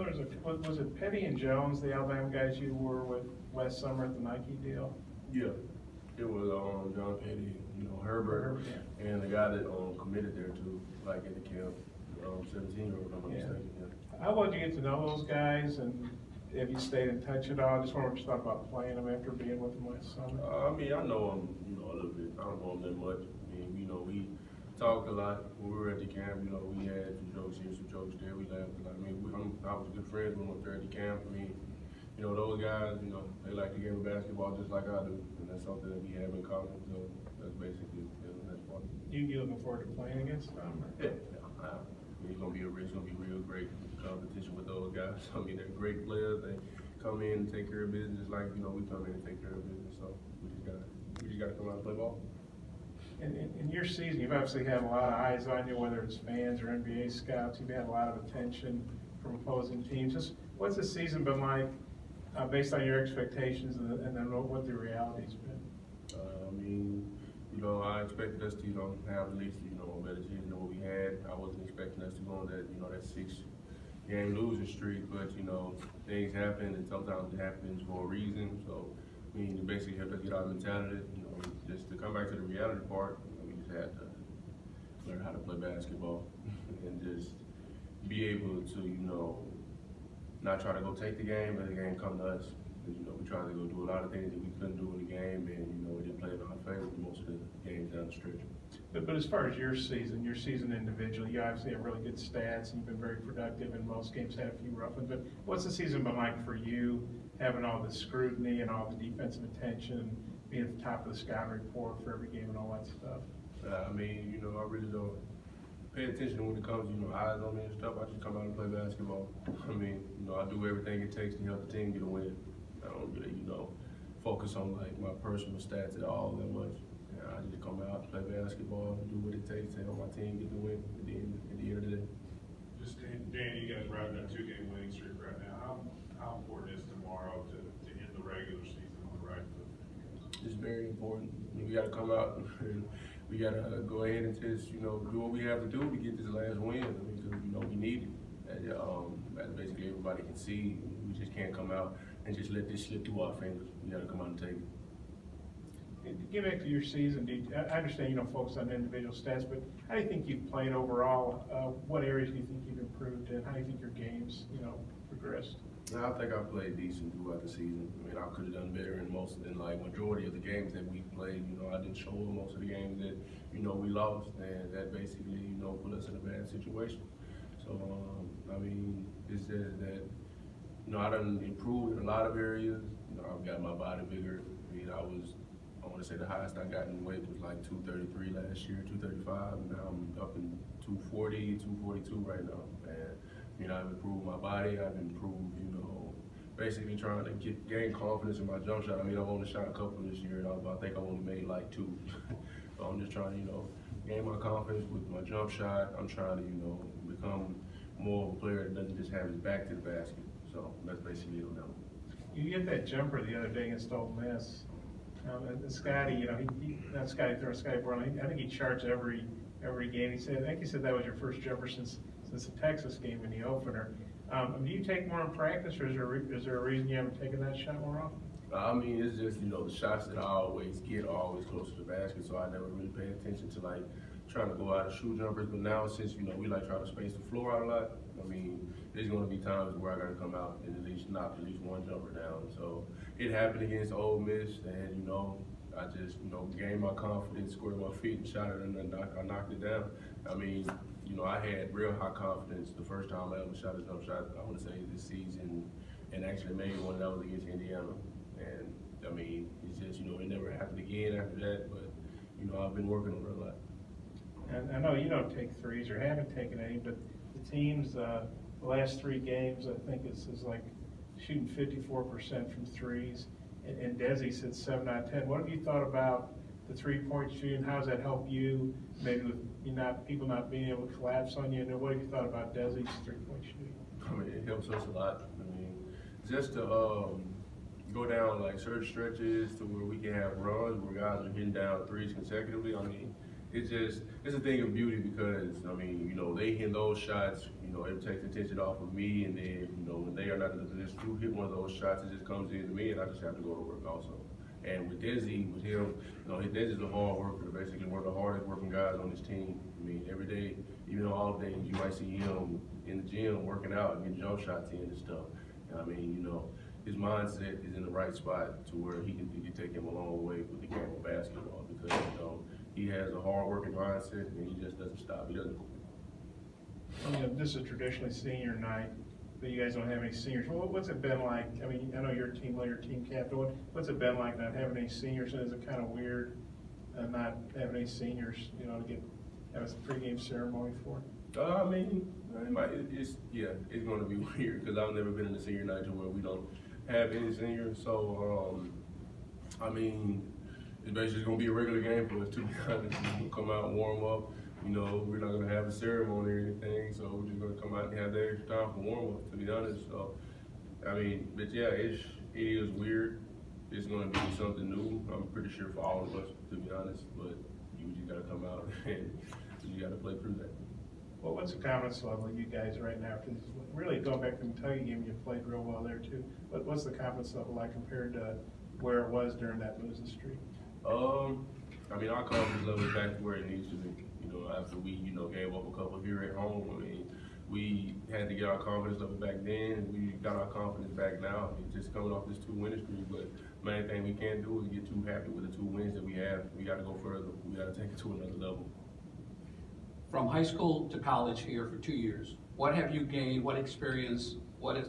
know there's was it Petty and Jones, the Alabama guys you were with last summer at the Nike deal? Yeah, it was John Petty, Herbert, and the guy that committed there too, like at the camp, 17-year-old, if I'm not mistaken. Yeah. How well did you get to know those guys, and have you stayed in touch at all? I just wonder what you thought about playing them after being with them last summer. I know him, a little bit. I don't know him that much. I mean, we talked a lot when we were at the camp. We had some jokes here, some jokes there. We laughed a lot. I mean, I was good friends with them up there at the camp. I mean, those guys, they like the game of basketball just like I do, and that's something that we have in common. So that's basically, that's part. You looking forward to playing against them? Yeah. It's gonna be real great competition with those guys. I mean, they're great players. They come in and take care of business like we come in and take care of business. So we just gotta come out and play ball. In your season, you've obviously had a lot of eyes on you, whether it's fans or NBA scouts. You've had a lot of attention from opposing teams. Just what's the season been like, based on your expectations, and then what the reality's been? I mean, I expected us to, have at least, a better season than what we had. I wasn't expecting us to go on that, that 6-game losing streak, but, things happen, and sometimes it happens for a reason. So, I mean, it basically helped us get our mentality, just to come back to the reality part. We just had to learn how to play basketball and just be able to, not try to go take the game, but the game come to us. Because, we tried to go do a lot of things that we couldn't do in the game, and, it didn't play in our favor most of the games down the stretch. But as far as your season individually, you obviously have really good stats, and you've been very productive in most games, had a few rough ones. But what's the season been like for you, having all the scrutiny and all the defensive attention, being at the top of the scouting report for every game and all that stuff? I mean, I really don't pay attention when it comes to, eyes on me and stuff. I just come out and play basketball. I mean, I do everything it takes to help the team get a win. I don't really, focus on like my personal stats at all that much. I just come out, play basketball, do what it takes to help my team get the win at the end of the day. Just Dan, you guys riding a 2-game winning streak right now. How important is tomorrow to end the regular season on the right foot? It's very important. We got to come out and we got to go ahead and just, do what we have to do to get this last win. I mean, because, we need it. As basically everybody can see, we just can't come out and just let this slip through our fingers. We got to come out and take it. Get back to your season. I understand you don't focus on individual stats, but how do you think you've played overall? What areas do you think you've improved in? How do you think your games, progressed? I think I played decent throughout the season. I mean, I could have done better in majority of the games that we played. I didn't show up most of the games that, we lost, and that basically, put us in a bad situation. So, I mean, it's just that, I done improved in a lot of areas. I've got my body bigger. I mean, I want to say the highest I got in weight was like 233 last year, 235, and now I'm up in 240, 242 right now. And, I've improved my body. I've improved, basically trying to gain confidence in my jump shot. I mean, I've only shot a couple this year, and I think I've only made like 2. So I'm just trying to, gain my confidence with my jump shot. I'm trying to, become more of a player that doesn't just have his back to the basket. So that's basically it on that one. You hit that jumper the other day against Ole Miss. And Scotty, not Scotty throwing Scotty Brown. I think he charged every game. I think he said that was your first jumper since the Texas game in the opener. Do you take more in practice, or is there a reason you haven't taken that shot more often? I mean, it's just, the shots that I always get are always close to the basket, so I never really pay attention to, like, trying to go out and shoot jumpers. But now, since, we, try to space the floor out a lot, I mean, there's going to be times where I got to come out and at least knock at least one jumper down. So it happened against Ole Miss, and, I just, gained my confidence, squared my feet, and shot it, and then I knocked it down. I mean, I had real high confidence the first time I ever shot a jump shot, I want to say this season, and actually made one that was against Indiana. And, I mean, it's just, it never happened again after that, but, I've been working on it a lot. And I know you don't take threes or haven't taken any, but the teams, the last 3 games, I think is like shooting 54% from threes, and Desi said 7 out of 10. What have you thought about the 3-point shooting? How does that help you? Maybe with people not being able to collapse on you. And what have you thought about Desi's 3-point shooting? I mean, it helps us a lot. I mean, just to go down like certain stretches to where we can have runs where guys are hitting down threes consecutively. I mean, it's a thing of beauty because, I mean, they hit those shots, you know, it takes attention off of me, and then, you know, when they are not in the position to hit one of those shots, it just comes into me, and I just have to go to work also. And with Desi, with him, you know, Desi's a hard worker, basically one of the hardest working guys on this team. I mean, every day, even on off days, you might see him in the gym working out and getting jump shots in and stuff. And I mean, you know, his mindset is in the right spot to where he can take him a long way with the game of basketball, because, you know, he has a hard working mindset and he just doesn't stop. He doesn't. You know, this is traditionally senior night, but you guys don't have any seniors. What's it been like? I mean, I know you're a team leader, team captain. What's it been like not having any seniors? And is it kind of weird not having any seniors, you know, to have a pregame ceremony for? I mean, it's going to be weird because I've never been in a senior night to where we don't have any seniors. So, I mean, it's basically going to be a regular game for us, to be honest. We'll come out and warm up. You know, we're not going to have a ceremony or anything, so we're just going to come out and have that extra time for warm-up, to be honest. So, I mean, but yeah, it is weird. It's going to be something new, I'm pretty sure, for all of us, to be honest. But you just got to come out and you got to play through that. Well, what's the confidence level of you guys right now? Because really going back to the Kentucky game, you played real well there too. What's the confidence level like compared to where it was during that losing streak? I mean, our confidence level is back to where it needs to be. You know, after we, you know, gave up a couple here at home, I mean, we had to get our confidence level back then, and we got our confidence back now. I mean, just coming off this 2-win streak, but the main thing we can't do is get too happy with the 2 wins that we have. We got to go further. We got to take it to another level. From high school to college here for 2 years, what have you gained? What experience?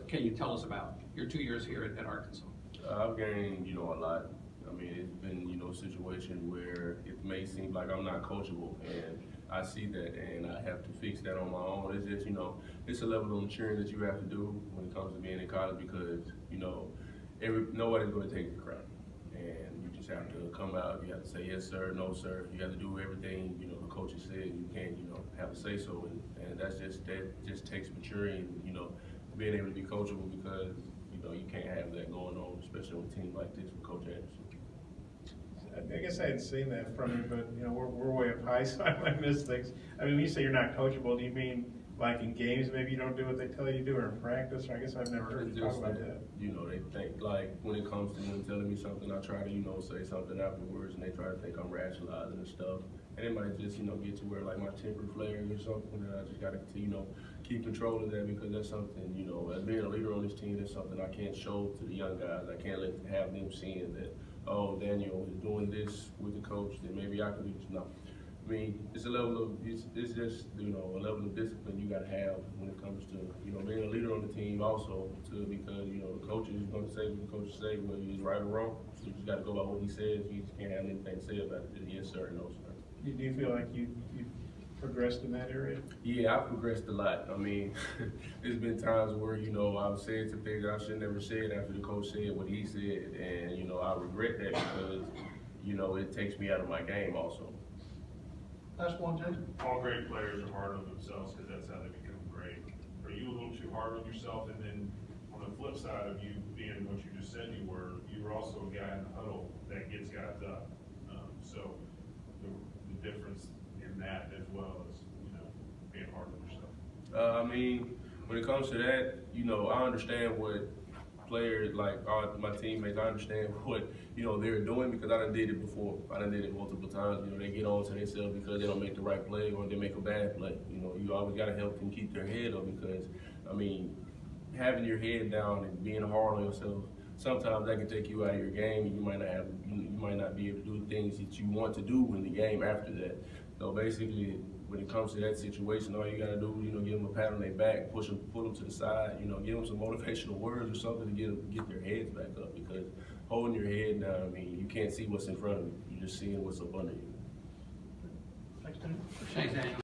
Can you tell us about your 2 years here at Arkansas? I've gained, you know, a lot. I mean, it's been, you know, a situation where it may seem like I'm not coachable, and I see that, and I have to fix that on my own. It's just, you know, it's a level of maturing that you have to do when it comes to being in college, because, you know, nobody's going to take it for granted, and you just have to come out. You have to say yes, sir, no, sir. You have to do everything, you know, the coach has said. You can't, you know, have a say so, and that just takes maturing, you know, being able to be coachable, because, you know, you can't have that going on, especially on a team like this with Coach Anderson. I guess I hadn't seen that from you, but you know we're way up high, so I might miss things. I mean, when you say you're not coachable, do you mean like in games maybe you don't do what they tell you to do, or in practice? Or I guess I've never heard you talk about that. You know, they think like when it comes to them telling me something, I try to, you know, say something afterwards, and they try to think I'm rationalizing and stuff, and it might just, you know, get to where like my temper flares or something, and I just got to, you know, keep control of that, because that's something, you know, as being a leader on this team, that's something I can't show to the young guys. I can't have them seeing that, oh, Daniel is doing this with the coach, then maybe I could do this. No. I mean, it's a level of, it's just, you know, a level of discipline you got to have when it comes to, you know, being a leader on the team also, too, because, you know, the coach is going to say what the coach say, whether he's right or wrong. So you just got to go by what he says. You just can't have anything to say about it. Just yes, sir, no, sir. Do you feel like you've progressed in that area? Yeah, I've progressed a lot. I mean, there's been times where, you know, I've said some things I should never said after the coach said what he said, and, you know, I regret that, because, you know, it takes me out of my game also. That's one, Jason. All great players are hard on themselves because that's how they become great. Are you a little too hard on yourself? And then on the flip side of you being what you just said you were also a guy in the huddle that gets guys up. So the difference in that as well as, you know, being hard on yourself. I mean, when it comes to that, you know, I understand what players, like my teammates, I understand what, you know, they're doing, because I done did it before. I done did it multiple times. You know, they get on to themselves because they don't make the right play or they make a bad play. You know, you always got to help them keep their head up, because, I mean, having your head down and being hard on yourself, sometimes that can take you out of your game, and you might not be able to do the things that you want to do in the game after that. So basically, when it comes to that situation, all you gotta do is, you know, give them a pat on their back, pull them to the side, you know, give them some motivational words or something to get their heads back up, because holding your head down, I mean, you can't see what's in front of you. You're just seeing what's up under you. Thanks, Daniel.